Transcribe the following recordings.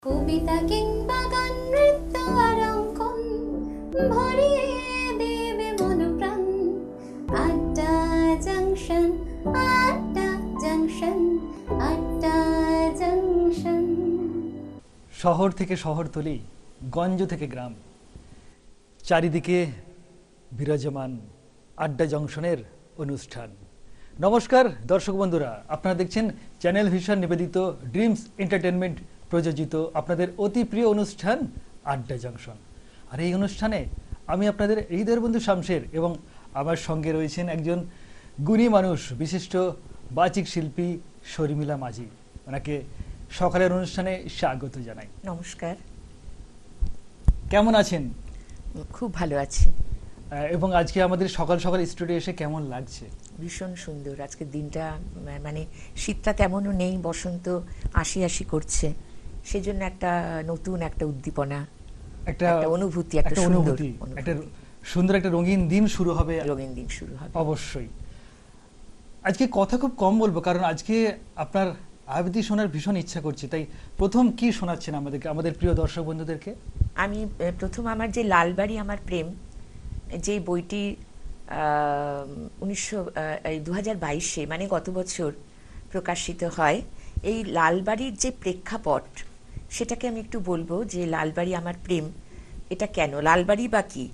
কবিতা কিংবা গান, নৃত্য আর অঙ্কন ভরিয়ে দেবে মন প্রাণ। আড্ডা জাংশন, আড্ডা জাংশন, আড্ডা জাংশন। শহর থেকে শহরতলি, গঞ্জ থেকে গ্রাম, চারিদিকে বিরাজমান আড্ডা জংশনের অনুষ্ঠান। নমস্কার দর্শক বন্ধুরা, আপনারা দেখছেন চ্যানেল ভিশন নিবেদিত ড্রিমস এন্টারটেনমেন্ট প্রযোজিত আপনাদের অতি প্রিয় অনুষ্ঠান আড্ডা জংশন। আর এই অনুষ্ঠানে আমি আপনাদের হৃদয়ের বন্ধু শামশের এবং আমার সঙ্গে রয়েছেন একজন গুণী মানুষ, বিশিষ্ট বাচিক শিল্পী শর্মিলা মাঝি। ওনাকে সকালের অনুষ্ঠানে স্বাগত জানাই। নমস্কার। কেমন আছেন? খুব ভালো আছি। এবং আজকে আমাদের সকাল সকাল স্টুডিও এসে কেমন লাগছে? ভীষণ সুন্দর আজকের দিনটা, মানে শীতটা তেমনও নেই, বসন্ত আসি আসি করছে, সেজন্য একটা নতুন একটা উদ্দীপনা, একটা অনুভূতি, একটা অনুভূতি, একটা সুন্দর একটা রঙিন দিন শুরু হবে। রঙিন দিন শুরু হবে অবশ্যই। আজকে কথা খুব কম বলবো, কারণ আজকে আপনার আবৃত্তি শোনার ভীষণ ইচ্ছা করছে। তাই প্রথম কি শোনাচ্ছেন আমাদেরকে, আমাদের প্রিয় দর্শক বন্ধুদেরকে? আমি প্রথম আমার যে লালবাড়ি আমার প্রেম, যে বইটি 2022-এ মানে গত বছর প্রকাশিত হয়, এই লালবাড়ির যে প্রেক্ষাপট সেটাকে আমি একটু বলবো যে লালবাড়ি আমার প্রেম এটা কেন, লালবাড়ি বা কি।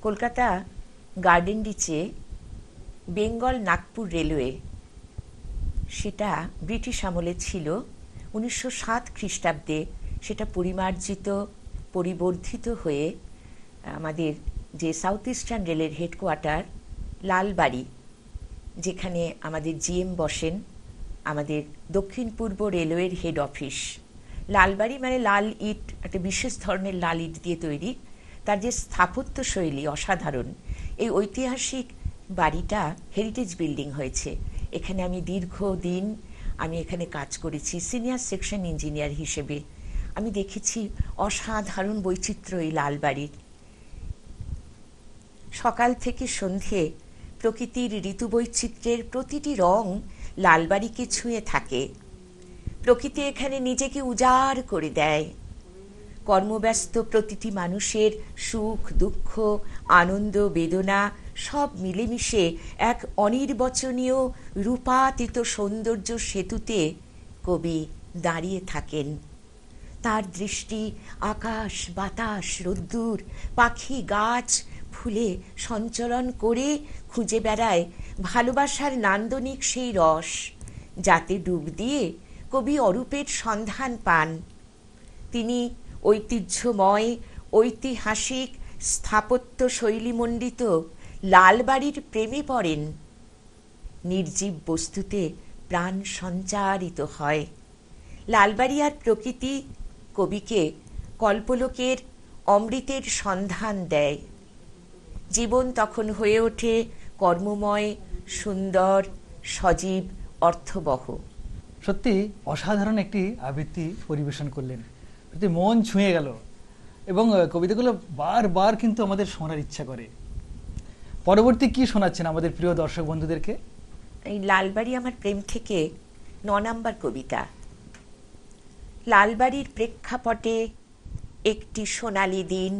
কলকাতা গার্ডেন রিচে বেঙ্গল নাগপুর রেলওয়ে, সেটা ব্রিটিশ আমলে ছিল। 1907 খ্রিস্টাব্দে সেটা পরিমার্জিত, পরিবর্ধিত হয়ে আমাদের যে সাউথ ইস্টার্ন রেলের হেডকোয়ার্টার লালবাড়ি, যেখানে আমাদের জিএম বসেন, আমাদের দক্ষিণ পূর্ব রেলওয়ের হেড অফিস। লালবাড়ি মানে লাল ইট, একটা বিশেষ ধরনের লাল ইট দিয়ে তৈরি। তার যে স্থাপত্য শৈলী অসাধারণ। এই ঐতিহাসিক বাড়িটা হেরিটেজ বিল্ডিং হয়েছে। এখানে আমি দীর্ঘদিন আমি এখানে কাজ করেছি সিনিয়র সেকশন ইঞ্জিনিয়ার হিসেবে। আমি দেখেছি অসাধারণ বৈচিত্র্য এই লালবাড়ির। সকাল থেকে সন্ধে প্রকৃতির ঋতু বৈচিত্র্যের প্রতিটি রং লালবাড়িকে ছুঁয়ে থাকে। প্রকৃতি এখানে নিজেকে উজাড় করে দেয়। কর্মব্যস্ত প্রতিটি মানুষের সুখ দুঃখ, আনন্দ বেদনা সব মিলেমিশে এক অনির্বচনীয় রূপাতীত সৌন্দর্য সেতুতে কবি দাঁড়িয়ে থাকেন। তার দৃষ্টি আকাশ বাতাস রোদ্দুর পাখি গাছ ফুলে সঞ্চরণ করে খুঁজে বেড়ায় ভালোবাসার নান্দনিক সেই রস, যাতে ডুব দিয়ে কবি অরূপের সন্ধান পান। তিনি ঐতিহ্যময় ঐতিহাসিক স্থাপত্য শৈলীমণ্ডিত লালবাড়ির প্রেমে পড়েন। নির্জীব বস্তুতে প্রাণ সঞ্চারিত হয়। লালবাড়ি আর প্রকৃতি কবিকে কল্পলোকের অমৃতের সন্ধান দেয়। জীবন তখন হয়ে ওঠে কর্মময়, সুন্দর, সজীব, অর্থবহ। সত্যি অসাধারণ একটি আবৃত্তি পরিবেশন করলেন, সত্যি মন ছুঁয়ে গেল এবং কবিতাগুলো বারবার কিন্তু আমাদের শোনার ইচ্ছা করে। পরবর্তী কি শোনাচ্ছেন আমাদের প্রিয় দর্শক বন্ধুদেরকে? এই লালবাড়ি আমার প্রেম থেকে 9 নম্বর কবিতা। লালবাড়ির প্রেক্ষাপটে একটি সোনালি দিন,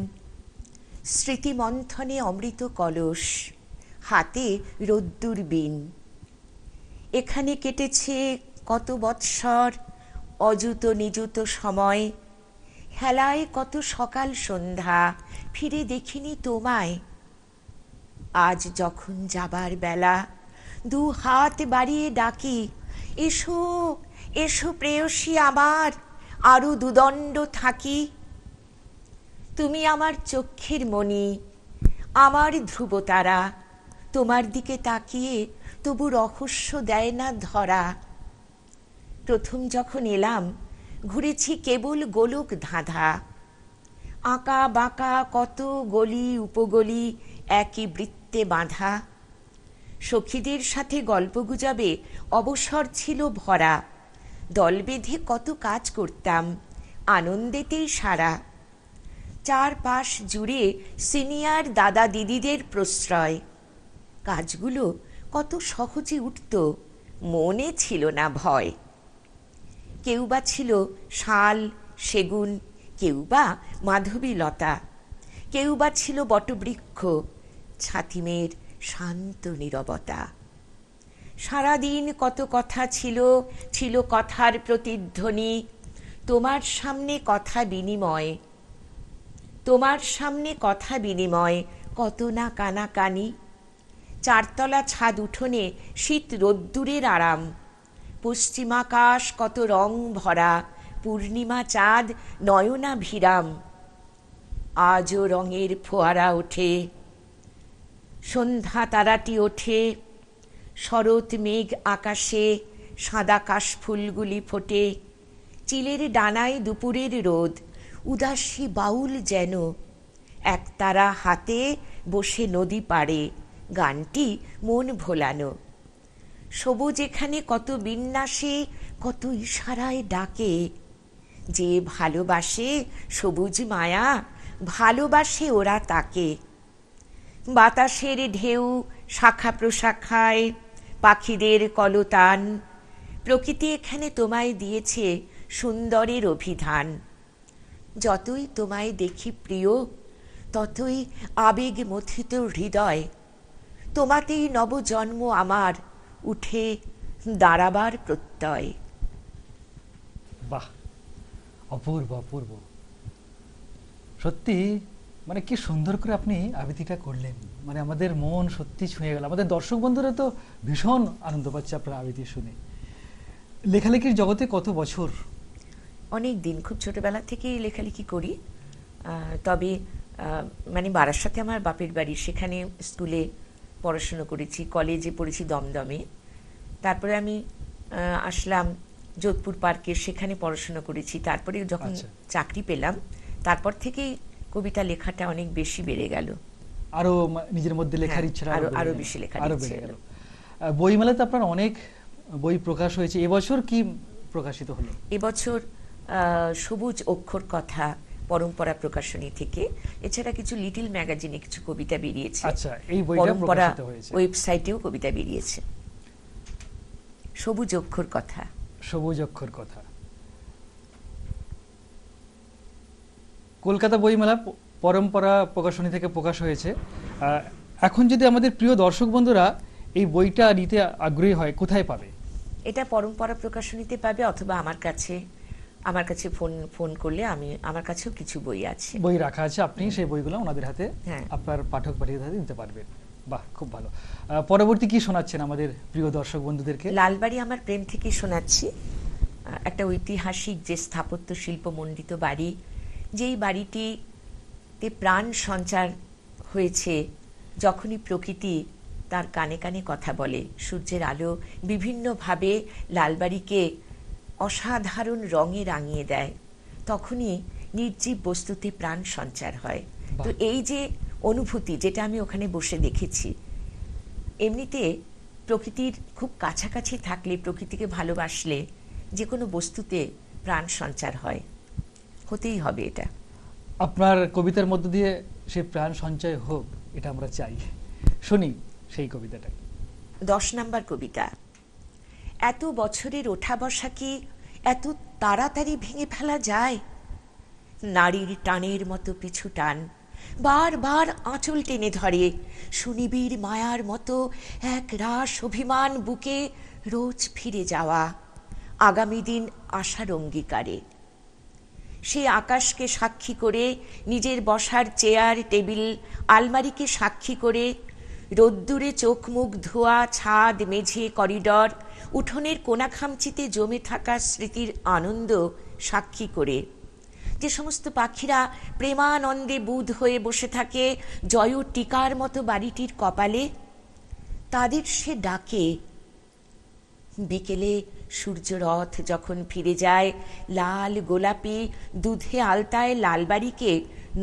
স্মৃতিমন্থনে অমৃত কলস, হাতে রোদ্দুর বিন। এখানে কেটেছে কত বৎসর অযুত নিযুত সময়, হেলায় কত সকাল সন্ধ্যা, ফিরে দেখিনি তোমায়। আজ যখন যাবার বেলা, 2 হাত বাড়িয়ে ডাকি, এসো এসো প্রেয়সী আমার, আরো 2 দণ্ড থাকি। তুমি আমার চক্ষের মণি, আমার ধ্রুবতারা, তোমার দিকে তাকিয়ে তবু রহস্য দেয় না ধরা। প্রথম যখন এলাম ঘুরেছি কেবল গোলক ধাঁধা, আঁকা বাঁকা কত গলি উপগলি একই বৃত্তে বাঁধা। সখীদের সাথে গল্পগুজবে অবসর ছিল ভরা, দল বেঁধে কত কাজ করতাম আনন্দেতেই সারা। 4 পাশ জুড়ে সিনিয়র দাদা দিদিদের প্রশ্রয়, কাজগুলো কত সহজে উঠত, মনে ছিল না ভয়। কেউ বা ছিল শাল সেগুন, কেউ বা মাধবী লতা, কেউ বা ছিল বটবৃক্ষ, ছাতিমের শান্ত নীরবতা। সারাদিন কত কথা ছিল, ছিল কথার প্রতিধ্বনি, তোমার সামনে কথা বিনিময়, তোমার সামনে কথা বিনিময়, কত না কানাকানি। চারতলা ছাদ উঠোনে শীত রোদ্দুরের আরাম, পশ্চিমাকাশ কত রং ভরা, পূর্ণিমা চাঁদ নয়নাভিরাম। আজও রঙের ফোয়ারা ওঠে, সন্ধ্যা তারাটি ওঠে, শরৎ মেঘ আকাশে, সাদা কাশফুলগুলি ফোটে, চিলের ডানায় দুপুরের রোদ, উদাসী বাউল যেন, একতারা হাতে বসে নদী পাড়ে, গানটি মন ভোলানো। সবুজ এখানে কত বিন্যাসে, কত ইশারায় ডাকে, যে ভালোবাসে সবুজ মায়া, ভালোবাসে ওরা তাকে। বাতাসের ঢেউ শাখা প্রশাখায়, পাখিদের কলতান, প্রকৃতি এখানে তোমায় দিয়েছে সুন্দরের অভিধান। যতই তোমায় দেখি প্রিয়, ততই আবেগ মথিত হৃদয়, তোমাতেই নবজন্ম আমার, উঠে দাঁড়াবার প্রত্যয়। বাহ, অপূর্ব অপূর্ব। সত্যি মানে কি সুন্দর করে আপনি আবৃত্তিটা করলেন, মানে আমাদের মন সত্যি ছুঁয়ে গেল। আমাদের দর্শক বন্ধুরা তো ভীষণ আনন্দ পাচ্ছে আপনার আবৃত্তি শুনে। লেখালেখির জগতে কত বছর? অনেক দিন, খুব ছোটবেলা থেকেই লেখালেখি করি। তবে মানে বারাসাতে আমার বাপের বাড়ি, সেখানে স্কুলে পড়াশুনো করেছি, কলেজে পড়েছি দমদমে। তারপরে আমি আসলাম যোধপুর পার্কে, সেখানে পড়াশুনো করেছি। তারপরে যখন চাকরি পেলাম, তারপর থেকেই কবিতা লেখাটা অনেক বেশি বেড়ে গেল। আরো নিজের মধ্যে লেখার ইচ্ছা আরো বেশি লেখার ইচ্ছা বেড়ে গেল। বইমেলাতে আপনার অনেক বই প্রকাশ হয়েছে, এবছর কি প্রকাশিত হলো? এবছর সবুজ অক্ষর কথা পরম্পরা প্রকাশনী থেকে, এছাড়া কিছু লিটল ম্যাগাজিনে কিছু কবিতা বেরিয়েছে। আচ্ছা, এই বইটা পরম্পরা প্রকাশিত হয়েছে। ওয়েবসাইটেও কবিতা বেরিয়েছে। সবুজ অক্ষর কথা। সবুজ অক্ষর কথা। কলকাতা বইমেলা পরম্পরা প্রকাশনী থেকে প্রকাশ হয়েছে। এখন যদি আমাদের প্রিয় দর্শক বন্ধুরা এই বইটা নিতে আগ্রহী হয়, কোথায় পাবে? এটা পরম্পরা প্রকাশনীতে পাবে, অথবা আমার কাছে ফোন করলে আমার কাছেও কিছু বই আছে, বই রাখা আছে, আপনি সেই বইগুলো ওনাদের হাতে, হ্যাঁ, আপনার পাঠক পাঠিয়ে হাতে দিতে পারবেন। বাহ, খুব ভালো। পরবর্তী কি শোনাচ্ছেন আমাদের প্রিয় দর্শক বন্ধুদেরকে? লালবাড়ি আমার প্রেম থেকে শোনাচ্ছি। একটা ঐতিহাসিক যে স্থাপত্য শিল্প মণ্ডিত বাড়ি, যেই বাড়িটিতে প্রাণ সঞ্চার হয়েছে যখনই প্রকৃতি তার কানে কানে কথা বলে, সূর্যের আলো বিভিন্নভাবে লালবাড়িকে অসাধারণ রঙে রাঙিয়ে দেয়, তখনই নির্জীব বস্তুতে প্রাণ সঞ্চার হয়। তো এই যে অনুভূতি, যেটা আমি ওখানে বসে দেখেছি, এমনিতে প্রকৃতির খুব কাছাকাছি থাকলে, প্রকৃতিকে ভালোবাসলে যে কোনো বস্তুতে প্রাণ সঞ্চার হয়, হতেই হবে এটা। আপনার কবিতার মধ্য দিয়ে সেই প্রাণ সঞ্চয় হোক, এটা আমরা চাই। শুনি সেই কবিতাটা। 10 নম্বর কবিতা। এত বছরের ওঠা বসা কি এত তাড়াতাড়ি ভেঙে ফেলা যায়? নারীর টানের মতো পিছু টান বারবার আঁচল টেনে ধরে, সুনিবিড় মায়ার মতো এক রাস অভিমান বুকে রোজ ফিরে যাওয়া, আগামী দিন আশার অঙ্গীকারে। সে আকাশকে সাক্ষী করে, নিজের বসার চেয়ার টেবিল আলমারিকে সাক্ষী করে, রোদ্দুরে চোখ মুখ ধোয়া ছাদ মেঝে করিডর উঠোনের কোনাখামচিতে জমে থাকা স্মৃতির আনন্দ সাক্ষী করে, যে সমস্ত পাখিরা প্রেমানন্দে বুঁদ হয়ে বসে থাকে জয় টিকার মতো বাড়িটির কপালে, তাদের সে ডাকে। বিকেলে সূর্যরথ যখন ফিরে যায়, লাল গোলাপি দুধে আলতায় লালবাড়িকে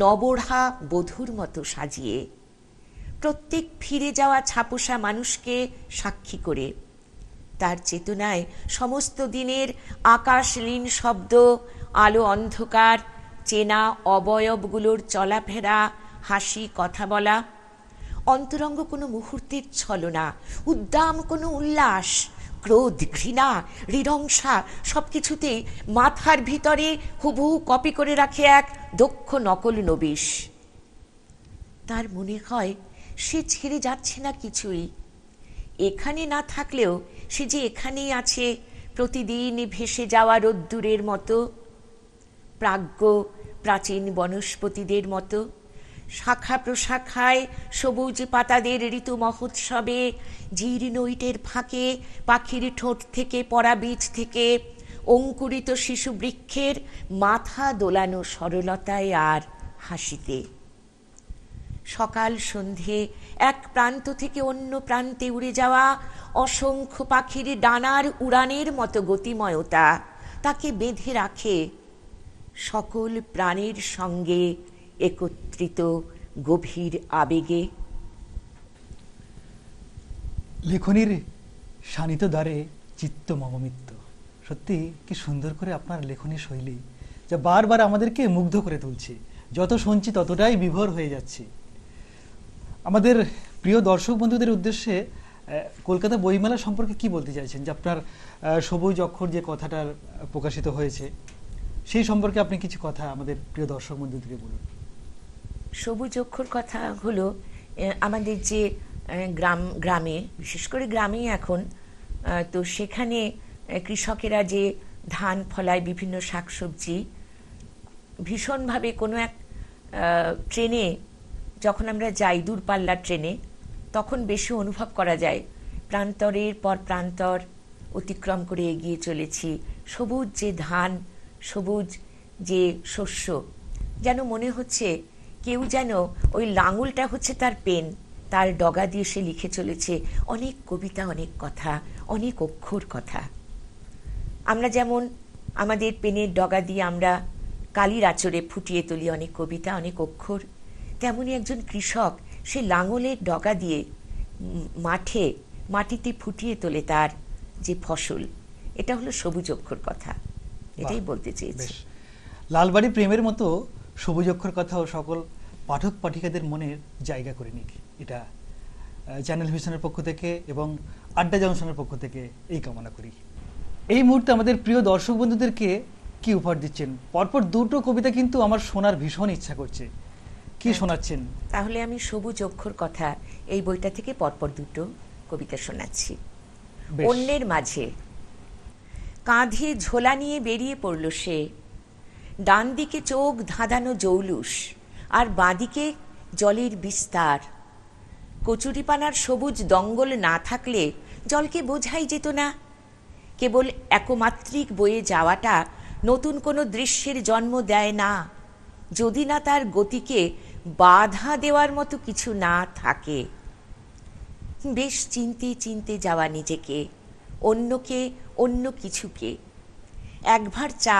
নবঢ়া বধূর মতো সাজিয়ে, প্রত্যেক ফিরে যাওয়া ছাপোষা মানুষকে সাক্ষী করে, তার চেতনায় সমস্ত দিনের আকাশলীন শব্দ, আলো অন্ধকার, চেনা অবয়বগুলোর চলাফেরা, হাসি কথা বলা, অন্তরঙ্গ কোনো মুহূর্তের ছলনা, উদ্দাম কোনো উল্লাস, ক্রোধ, ঘৃণা, হৃদংসা সব কিছুতেই মাথার ভিতরে হুবহু কপি করে রাখে এক দক্ষ নকল নবিশ। তার মনে হয় সে ছেড়ে যাচ্ছে না কিছুই। এখানে না থাকলেও সে যে এখানেই আছে, প্রতিদিন ভেসে যাওয়া রোদ্দুরের মতো, প্রাজ্ঞ প্রাচীন বনস্পতিদের মতো, শাখা প্রশাখায় সবুজ পাতাদের ঋতু মহোৎসবে, জীর্ণ ইটের ফাঁকে পাখির ঠোঁট থেকে পড়া বীজ থেকে অঙ্কুরিত শিশু বৃক্ষের মাথা দোলানো সরলতায় আর হাসিতে। সকাল সন্ধে এক প্রান্ত থেকে অন্য প্রান্তে উড়ে যাওয়া অসংখ্য পাখির ডানার উড়ানের মতো গতিময়তা তাকে বেঁধে রাখে সকল প্রাণীর সঙ্গে একত্রিত গভীর আবেগে। লেখনীর শানিত দ্বারে চিত্ত মমমিত্ত। সত্যি কি সুন্দর করে আপনার লেখনী শৈলী, যা বারবার আমাদেরকে মুগ্ধ করে তুলছে। যত শুনছি ততটাই বিভোর হয়ে যাচ্ছি। আমাদের প্রিয় দর্শক বন্ধুদের উদ্দেশ্যে কলকাতা বইমেলা সম্পর্কে কি বলতে চাইছেন? যে আপনার সবুজ অক্ষর যে কথাটা প্রকাশিত হয়েছে, সেই সম্পর্কে আপনি কিছু কথা আমাদের প্রিয় দর্শক বন্ধুদেরকে বলুন। সবুজ অক্ষর কথা হলো আমাদের যে গ্রামে, বিশেষ করে গ্রামেই এখন, তো সেখানে কৃষকেরা যে ধান ফলায়, বিভিন্ন শাকসবজি, ভীষণভাবে কোনো এক ট্রেনে যখন আমরা যাই, দূরপাল্লার ট্রেনে, তখন বেশি অনুভব করা যায় প্রান্তরের পর প্রান্তর অতিক্রম করে এগিয়ে চলেছি। সবুজ যে ধান, সবুজ যে শস্য, যেন মনে হচ্ছে কেউ যেন ওই লাঙুলটা হচ্ছে তার পেন, তার ডগা দিয়ে সে লিখে চলেছে অনেক কবিতা, অনেক কথা, অনেক অক্ষর কথা। আমরা যেমন আমাদের পেনের ডগা দিয়ে আমরা কালির আঁচড়ে ফুটিয়ে তুলি অনেক কবিতা, অনেক অক্ষর, তেমনই একজন কৃষক সে লাঙলের ডগা দিয়ে মাটিতে ফুটিয়ে তোলে তার যে ফসল। এটা হলো সবুজ অক্ষর কথা, এটাই বলতে চেয়েছি। লালবাড়ি প্রেমের মতো সবুজ অক্ষর কথাও সকল পাঠক পাঠিকাদের মনের জায়গা করে নিক, এটা চ্যানেল ভিশনের পক্ষ থেকে এবং আড্ডা জংশনের পক্ষ থেকে এই কামনা করি। এই মুহূর্তে আমাদের প্রিয় দর্শক বন্ধুদেরকে কি উপহার দিচ্ছেন? পরপর দুটো কবিতা কিন্তু আমার শোনার ভীষণ ইচ্ছা করছে, কি শোনাচ্ছেন? তাহলে আমি সবুজ অক্ষর কথা এই বইটা থেকে পরপর দুটো কবিতা শোনাচ্ছি। অন্যের মাঝে। কাঁধে ঝোলা নিয়ে বেরিয়ে পড়ল সে, ডান দিকে চোখ ধাঁধানো জৌলুস, আর বাঁদিকে জলের বিস্তার। কচুরিপানার সবুজ দঙ্গল না থাকলে জলকে বোঝাই যেত না। কেবল একমাত্রিক বয়ে যাওয়াটা নতুন কোনো দৃশ্যের জন্ম দেয় না, যদি না তার গতিকে বাধা দেওয়ার মতো কিছু না থাকে। বেশ চিনতে চিনতে যাওয়া নিজেকে, অন্যকে, অন্য কিছুকে। একবার চা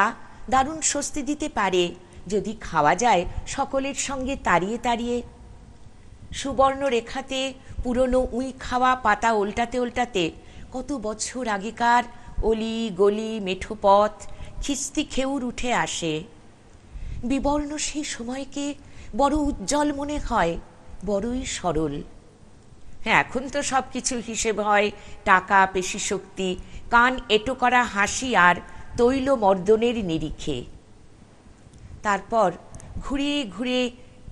দারুণ স্বস্তি দিতে পারে যদি খাওয়া যায় সকলের সঙ্গে তাড়িয়ে তাড়িয়ে। সুবর্ণ রেখাতে পুরনো উই খাওয়া পাতা উল্টাতে উল্টাতে কত বছর আগেকার অলি গলি মেঠো পথ খিস্তি খেউর উঠে আসে। বিবর্ণ সেই সময়কে বড় উজ্জ্বল মনে হয়, বড়ই সরল। হ্যাঁ, এখন তো সব কিছু হিসেব হয় টাকা, পেশি শক্তি, কান এঁটো করা হাসি আর তৈল মর্দনের নিরিখে। তারপর ঘুরে ঘুরে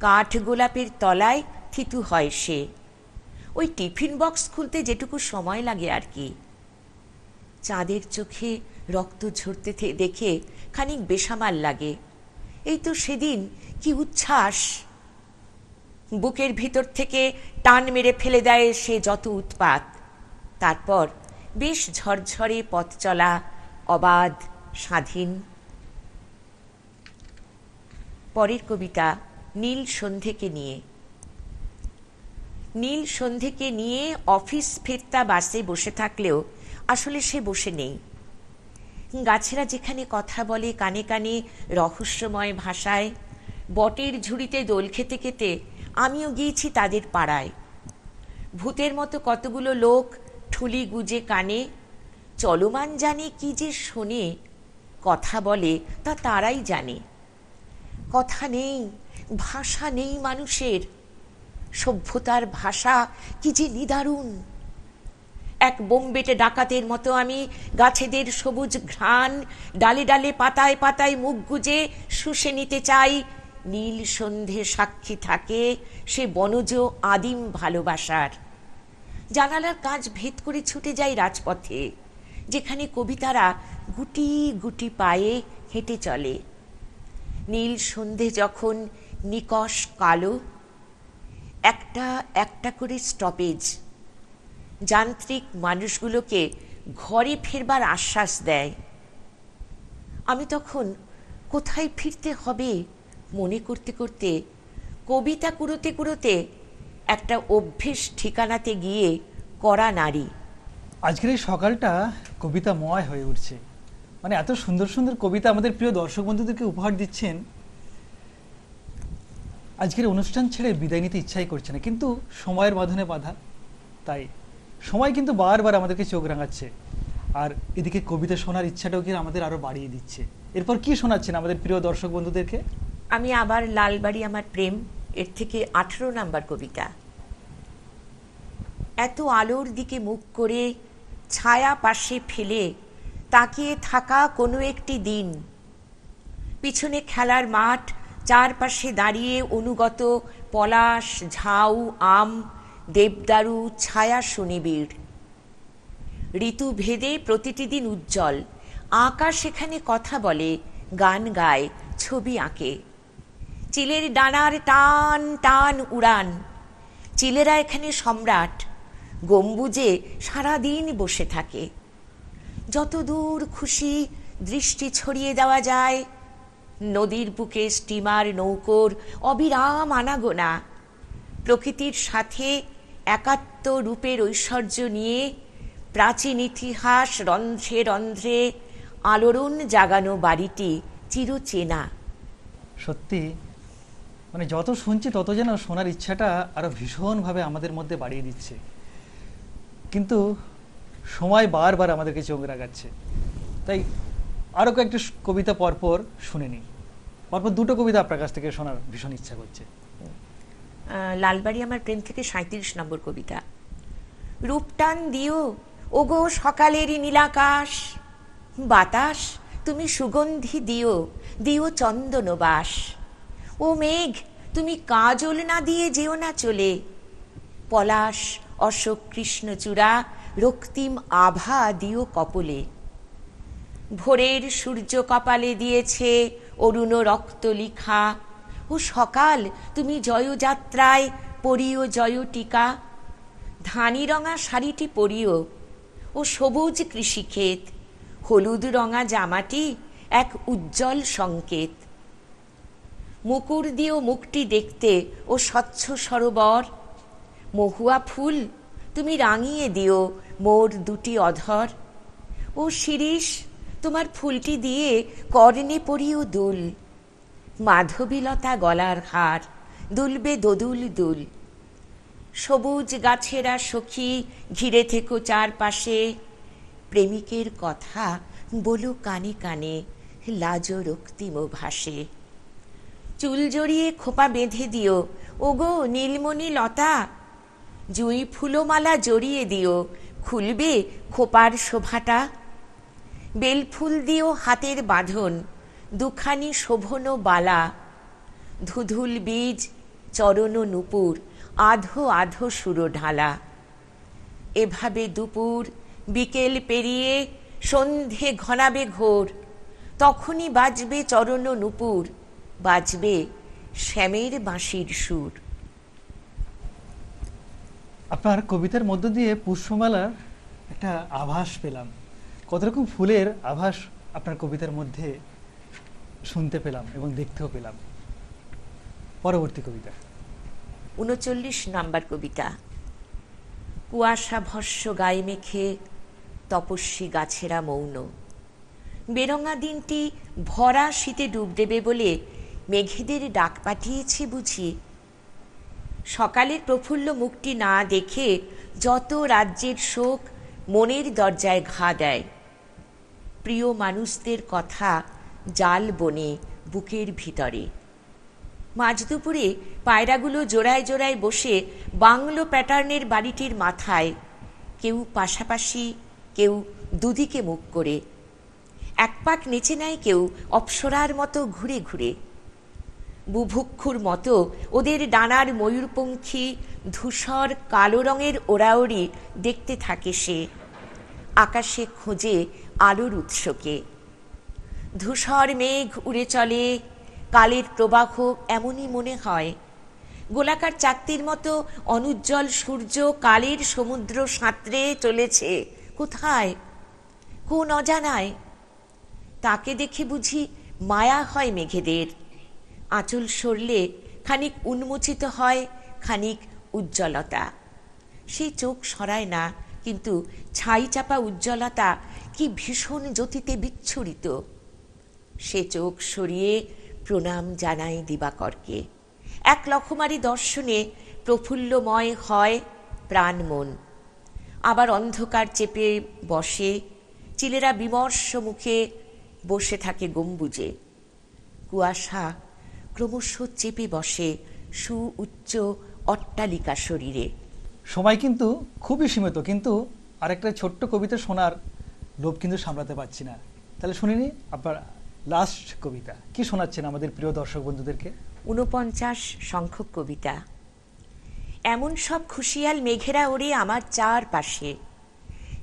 কাঠ গোলাপের তলায় থিতু হয় সে। ওই টিফিন বক্স খুলতে যেটুকু সময় লাগে আর কি। চাঁদের চোখে রক্ত ঝরতে দেখে খানিক বেসামাল লাগে। এই তো সেদিন কি উচ্ছ্বাস! বুকের ভিতর থেকে টান মেরে ফেলে দেয় সে যত উৎপাত। তারপর বেশ ঝরঝরে পথ চলা, অবাধ, স্বাধীন। পরের কবিতা নীল সন্ধেকে নিয়ে। নীল সন্ধেকে নিয়ে অফিস ফেরতা বাসে বসে থাকলেও আসলে সে বসে নেই। গাছেরা যেখানে কথা বলে কানে কানে রহস্যময় ভাষায়, বটের ঝুড়িতে দোল খেতে খেতে আমিও গিয়েছি তাদের পাড়ায়। ভূতের মতো কতগুলো লোক ঠুলি গুজে কানে, চলমান জানে কি যে শোনে, কথা বলে তা তারাই জানে। কথা নেই, ভাষা নেই মানুষের, সভ্যতার ভাষা কি যে নিদারুণ। এক বোম্বেটে ডাকাতের মতো আমি গাছেদের সবুজ ঘ্রাণ, ডালে ডালে পাতায় পাতায় মুখ গুজে শুষে নিতে চাই। নীল সন্ধে সাক্ষী থাকে সে বনজ আদিম ভালোবাসার। জানালার কাঁচ ভেদ করে ছুটে যাই রাজপথে, যেখানে কবিতারা গুটি গুটি পায়ে হেঁটে চলে। নীল সন্ধে যখন নিকষ কালো, একটা একটা করে স্টপেজ যান্ত্রিক মানুষগুলোকে ঘরে ফেরবার আশ্বাস দেয়। আমি তখন কোথায় ফিরতে হবে মনে করতে করতে, কবিতা কুড়োতে কুড়োতে একটা অভ্যেস ঠিকানাতে গিয়ে কড়া নারী। আজকের এই সকালটা কবিতাময় হয়ে উঠছে। মানে এত সুন্দর সুন্দর কবিতা আমাদের প্রিয় দর্শক বন্ধুদেরকে উপহার দিচ্ছেন। আজকের অনুষ্ঠান ছেড়ে বিদায় নিতে ইচ্ছাই করছে না, কিন্তু সময়ের বাঁধনে বাঁধা, তাই সময় কিন্তু বারবার আমাদেরকে চোখ রাঙাচ্ছে। আর এদিকে কবিতা শোনার ইচ্ছাটাও কি আমাদের আরো বাড়িয়ে দিচ্ছে। এরপর কি শোনাচ্ছেন আমাদের প্রিয় দর্শক বন্ধুদেরকে? আমি আবার লালবাড়ি আমার প্রেম এর থেকে 18 নাম্বার কবিতা। এত আলোর দিকে মুখ করে ছায়া পাশে ফেলে তাকিয়ে থাকা কোনো একটি দিন, পিছনে খেলার মাঠ, চারপাশে দাঁড়িয়ে অনুগত পলাশ, ঝাউ, আম, দেবদারু, ছায়া সুনিবিড়। ঋতু ভেদে প্রতিটি দিন উজ্জ্বল। আকাশ এখানে কথা বলে, গান গায়, ছবি আঁকে। চিলের ডানার টান টান উড়ান। চিলেরা এখানে সম্রাট, গম্বুজে সারাদিন বসে থাকে। যত দূর খুশি দৃষ্টি ছড়িয়ে দেওয়া যায়। নদীর বুকে স্টিমার নৌকোর অবিরাম আনাগোনা। প্রকৃতির সাথে একাত্ম রূপের ঐশ্বর্য নিয়ে প্রাচীন ইতিহাস রন্ধ্রে রন্ধ্রে আলোড়ন জাগানো বাড়িটি চিরচেনা। সত্যি, মানে যত শুনছি তত যেন শোনার ইচ্ছাটা আরো ভীষণভাবে আমাদের মধ্যে বাড়িয়ে দিচ্ছে। কিন্তু সময় বারবার আমাদেরকে চোখ রাগাচ্ছে। তাই আরো কয়েকটা কবিতা পরপর শুনে নিই। পরপর দুটো কবিতা আপনার কাছ থেকে শোনার ভীষণ ইচ্ছা করছে। লালবাড়ি আমার প্রেম থেকে 37 নম্বর কবিতা। রূপটান দিও ওগো সকালেরই নীলাকাশ, বাতাস তুমি সুগন্ধি দিও, দিও চন্দনবাস। ও মেঘ তুমি কাজল না দিয়ে যেও না চলে, পলাশ অশোক কৃষ্ণচূড়া রক্তিম আভা দিও কপলে। ভোরের সূর্য কপালে দিয়েছে অরুণ রক্ত লিখা, ও সকাল তুমি জয়যাত্রায় পরিও জয়টিকা। ধানি রঙা শাড়িটি পরিও, ও সবুজ কৃষিক্ষেত, হলুদ রঙা জামাটি এক উজ্জ্বল সংকেত। মুকুর দিও মুখটি দেখতে ও স্বচ্ছ সরোবর, মহুয়া ফুল তুমি রাঙিয়ে দিও মোর দুটি অধর। ও শিরিষ তোমার ফুলটি দিয়ে কর্ণে পরিও দুল, মাধবীলতা গলার হার দুলবে দোদুল দুল। সবুজ গাছেরা সখী ঘিরে থেকো চারপাশে, প্রেমিকের কথা বলো কানে কানে লাজ রক্তিম ভাসে। চুল জড়িয়ে খোপা বেঁধে দিও ওগো নীলমণি লতা, জুঁই ফুলমালা জড়িয়ে দিও খুলবে খোপার শোভাটা। বেলফুল দিও হাতের বাঁধন দুখানি শোভন বালা, ধুধুল বীজ চরণ নূপুর আধো আধো সুরো ঢালা। এভাবে দুপুর বিকেল পেরিয়ে সন্ধে ঘনাবে ঘোর, তখনই বাজবে চরণ নূপুর, বাজবে শ্যামের বাঁশির সুর। আপনার কবিতার মধ্য দিয়ে পুষ্পমালার একটা আভাস পেলাম। কত রকম ফুলের আভাস আপনার কবিতার মধ্যে শুনতে পেলাম এবং দেখতেও পেলাম। পরবর্তী কবিতা 39 নাম্বার কবিতা। কুয়াশা ভস্য গায়ে মেখে তপস্বী গাছেরা মৌন, বেরঙা দিনটি ভরা শীতে ডুব দেবে বলে মেঘেদের ডাক পাঠিয়েছে বুঝি। সকালের প্রফুল্ল মুখটি না দেখে যত রাজ্যের শোক মনের দরজায় ঘা দেয়। প্রিয় মানুষদের কথা জাল বনে বুকের ভিতরে। মাঝ দুপুরে পায়রাগুলো জোড়ায় জোড়ায় বসে বাংলো প্যাটার্নের বাড়িটির মাথায় কেউ পাশাপাশি, কেউ দুদিকে মুখ করে, এক পাক নেচে নেয় কেউ অপ্সরার মতো ঘুরে ঘুরে। বুভুক্ষুর মতো ওদের ডানার ময়ূরপঙ্খী ধূসর কালো রঙের ওড়াওড়ি দেখতে থাকে সে, আকাশে খোঁজে আলোর উৎসকে। ধূসর মেঘ উড়ে চলে, কালের প্রবাহ এমনই মনে হয়। গোলাকার চাকতির মতো অনুজ্জ্বল সূর্য কালের সমুদ্র সাঁতরে চলেছে কোথায়, কোন অজানায়। তাকে দেখে বুঝি মায়া হয় মেঘেদের। আঁচল সরলে খানিক উন্মোচিত হয় খানিক উজ্জ্বলতা। সেই চোখ সরায় না, কিন্তু ছাই চাপা উজ্জ্বলতা কি ভীষণ জ্যোতিতে বিচ্ছুরিত। সে চোখ সরিয়ে প্রণাম জানায় দিবাকরকে। এক লক্ষমারি দর্শনে প্রফুল্লময় হয় প্রাণ মন। আবার অন্ধকার চেপে বসে, চিলেরা বিমর্ষ মুখে বসে থাকে গম্বুজে। কুয়াশা ক্রমশ চেপে বসে সুউচ্চ অট্টালিকা শরীরে। সময় কিন্তু খুবই সীমিত, কিন্তু আরেকটা ছোট্ট কবিতা শোনার লোভ কিন্তু সামলাতে পারছি না। তাহলে শুনিনি আপনার লাস্ট কবিতা কি শোনাচ্ছেন আমাদের প্রিয় দর্শক বন্ধুদেরকে? 49 সংখ্যক কবিতা। এমন সব খুশিয়াল মেঘেরা ওড়ে আমার চারপাশে,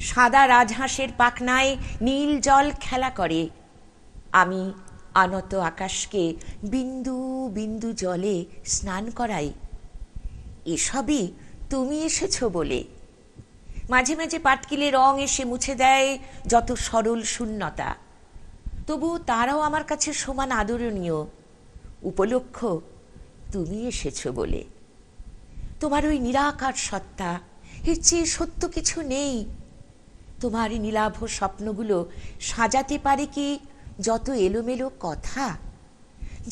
সাদা রাজহাঁসের পাখনায় নীল জল খেলা করে। আমি আনত আকাশকে বিন্দু বিন্দু জলে স্নান করাই। এসবই তুমি এসেছো বলে। মাঝে মাঝে পাটকিলে রং এসে মুছে দেয় যত সরল শূন্যতা, তবু তারাও আমার কাছে সমান আদরণীয়। উপলক্ষ তুমি এসেছো বলে। তোমার ওই নিরাকার সত্তা, এর চেয়ে সত্য কিছু নেই। তোমার নীলাভ স্বপ্নগুলো সাজাতে পারে কি যত এলোমেলো কথা,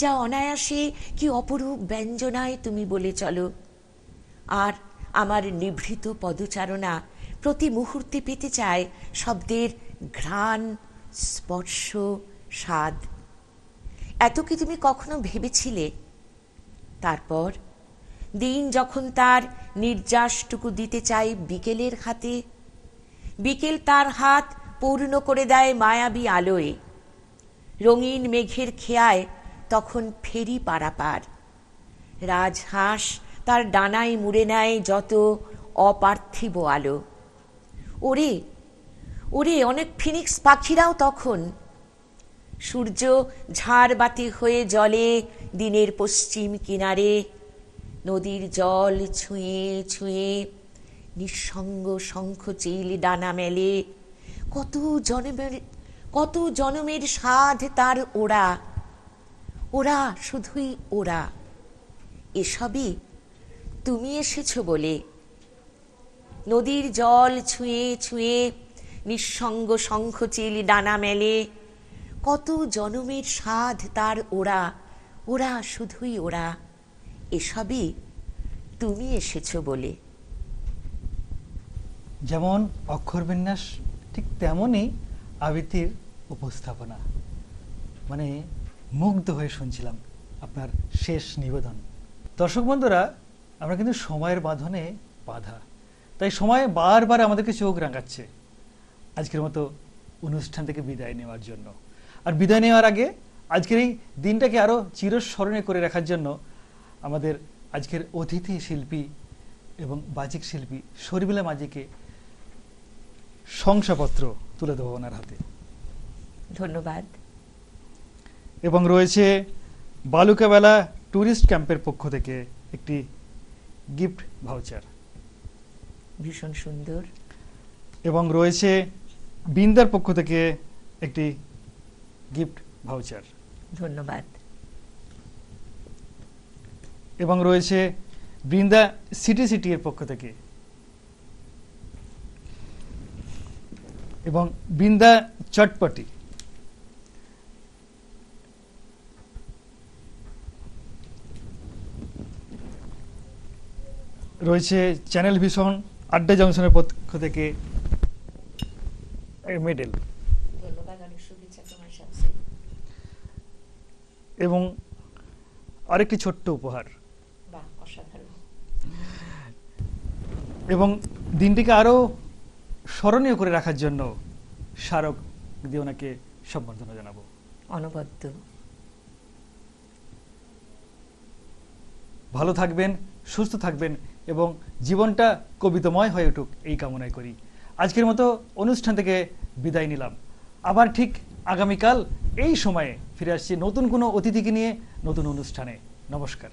যা অনায়াসে কি অপরূপ ব্যঞ্জনায় তুমি বলে চলো। আর আমার নিভৃত পদচারণা প্রতি মুহূর্তে পেতে চায় শব্দের ঘ্রাণ, স্পর্শ, স্বাদ। এত কি তুমি কখনো ভেবেছিলে? তারপর দিন যখন তার নির্যাসটুকু দিতে চাই বিকেলের হাতে, বিকেল তার হাত পূর্ণ করে দেয় মায়াবী আলোয়। রঙিন মেঘের খেয়ায় তখন ফেরি পারাপার। রাজহাঁস তার ডানায় মুড়ে নেয় যত অপার্থিব আলো। ওরে ওরে অনেক ফিনিক্স পাখিরাও তখন। সূর্য ঝাড়বাতি হয়ে জলে দিনের পশ্চিম কিনারে, নদীর জল ছুঁয়ে ছুঁয়ে নিঃসঙ্গ শঙ্খচিল ডানা মেলে। কত জনমের সাধ তার ওরা, ওরা শুধুই ওরা। এসবই তুমি এসেছো বলে। নদীর জল ছুঁয়ে ছুঁয়ে নিঃসঙ্গ শঙ্খচিল ডানা মেলে। কত জনমের সাধ তার ওরা, ওরা শুধুই ওরা। এসবই তুমি এসেছো বলে। যেমন অক্ষরবিন্যাস ঠিক তেমনই আবৃত্তির উপস্থাপনা। মানে মুগ্ধ হয়ে শুনছিলাম আপনার শেষ নিবেদন। দর্শক বন্ধুরা, আমরা কিন্তু সময়ের বাঁধনে বাঁধা, তাই সময় বারবার আমাদেরকে চোখ রাঙাচ্ছে আজকের মতো অনুষ্ঠান থেকে বিদায় নেওয়ার জন্য। আর বিদায় নেওয়ার আগে আজকের এই দিনটাকে আরও চিরস্মরণে করে রাখার জন্য আমাদের আজকের অতিথি শিল্পী এবং বাচিক শিল্পী শর্মিলা মাঝিকে শংসাপত্র তুলে দেবো ওনার হাতে। ধন্যবাদ। এবং রয়েছে বালুকাবেলা ট্যুরিস্ট ক্যাম্পের পক্ষ থেকে একটি গিফট ভাউচার, ভীষণ সুন্দর। এবং রয়েছে বৃন্দার পক্ষ থেকে একটি গিফট ভাউচার। ধন্যবাদ। এবং রয়েছে বৃন্দা সিটি এর পক্ষ থেকে, এবং বৃন্দা চটপটি, রয়েছে চ্যানেল ভিশন আড্ডা জংশনের পক্ষ থেকে মেডেল, ধন্যবাদ, অনেক শুভেচ্ছা তোমার সাথে। এবং আরেকটি ছোট্ট উপহার। বাহ, অসাধারণ। এবং দিনটিকে আরো স্মরণীয় করে রাখার জন্য স্মারক দিয়ে ওনাকে সম্বর্ধনা জানাবো। অনবদ্য। ভালো থাকবেন, সুস্থ থাকবেন এবং জীবনটা কবিতাময় হয়ে উঠুক এই কামনাই করি। আজকের মতো অনুষ্ঠান থেকে বিদায় নিলাম। আবার ঠিক আগামীকাল এই সময়ে ফিরে আসছি নতুন কোনো অতিথিকে নিয়ে, নতুন অনুষ্ঠানে। নমস্কার।